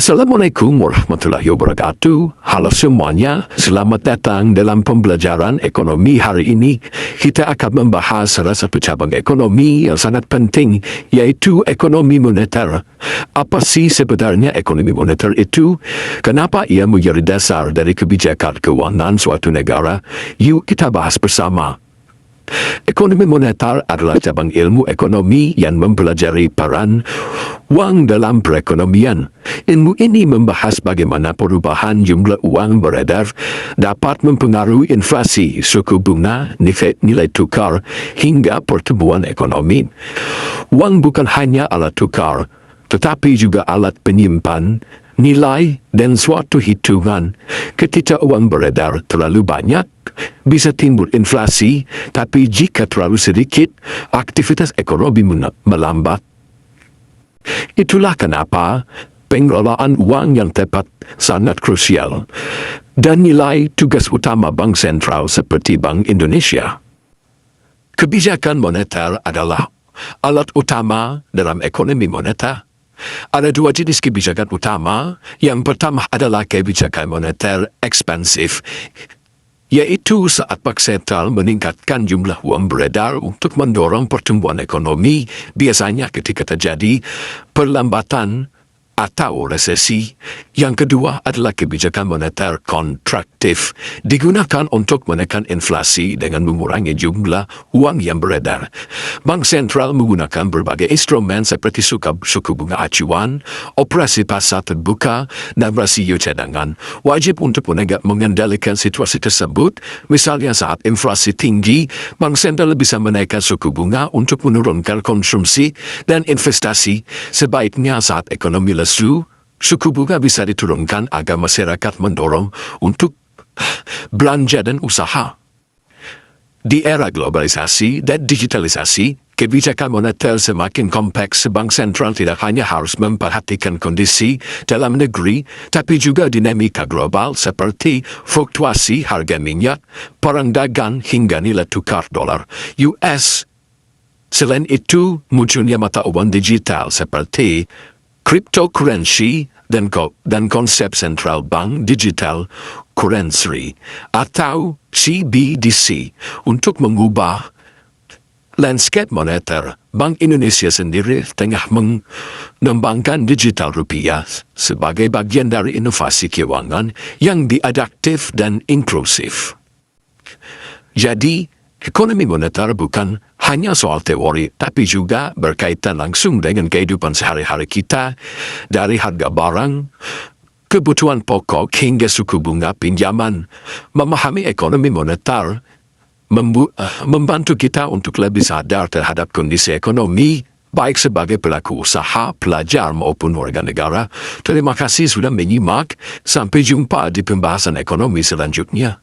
Assalamualaikum warahmatullahi wabarakatuh. Halo semuanya, selamat datang dalam pembelajaran ekonomi hari ini. Kita akan membahas salah satu cabang ekonomi yang sangat penting, yaitu ekonomi moneter. Apa sih sebenarnya ekonomi moneter itu? Kenapa ia menjadi dasar dari kebijakan keuangan suatu negara? Yuk kita bahas bersama. Ekonomi moneter adalah cabang ilmu ekonomi yang mempelajari peran wang dalam perekonomian. Ilmu ini membahas bagaimana perubahan jumlah uang beredar dapat mempengaruhi inflasi, suku bunga, nilai tukar, hingga pertumbuhan ekonomi. Wang bukan hanya alat tukar, tetapi juga alat penyimpan nilai dan suatu hitungan. Ketika uang beredar terlalu banyak, bisa timbul inflasi, tapi jika terlalu sedikit, aktivitas ekonomi melambat. Itulah kenapa pengelolaan uang yang tepat sangat krusial dan nilai tugas utama Bank Sentral seperti Bank Indonesia. Kebijakan moneter adalah alat utama dalam ekonomi moneter. Ada dua jenis kebijakan utama. Yang pertama adalah kebijakan moneter ekspansif, yaitu saat Bank Sentral meningkatkan jumlah uang beredar untuk mendorong pertumbuhan ekonomi, biasanya ketika terjadi perlambatan atau resesi. Yang kedua adalah kebijakan moneter kontraktif, digunakan untuk menekan inflasi dengan mengurangi jumlah uang yang beredar. Bank Sentral menggunakan berbagai instrumen seperti suku bunga acuan, operasi pasar terbuka, dan rasio cadangan. Wajib untuk mengendalikan situasi tersebut. Misalnya saat inflasi tinggi, Bank Sentral bisa menaikkan suku bunga untuk menurunkan konsumsi dan investasi. Sebaiknya saat ekonomi lesu, suku bunga bisa diturunkan agar masyarakat mendorong untuk belanja dan usaha. Di era globalisasi dan digitalisasi, kebijakan moneter semakin kompleks. Bank Sentral tidak hanya harus memperhatikan kondisi dalam negeri, tapi juga dinamika global seperti fluktuasi harga minyak, perang dagang, hingga nilai tukar dolar US. Selain itu, munculnya mata uang digital seperti cryptocurrency dan konsep central bank digital currency atau CBDC untuk mengubah landscape moneter. Bank Indonesia sendiri tengah mengembangkan digital rupiah sebagai bagian dari inovasi keuangan yang adaptif dan inklusif. Jadi, ekonomi moneter bukan hanya soal teori, tapi juga berkaitan langsung dengan kehidupan sehari-hari kita, dari harga barang, kebutuhan pokok, hingga suku bunga pinjaman. Memahami ekonomi moneter membantu kita untuk lebih sadar terhadap kondisi ekonomi, baik sebagai pelaku usaha, pelajar, maupun warga negara. Terima kasih sudah menyimak. Sampai jumpa di pembahasan ekonomi selanjutnya.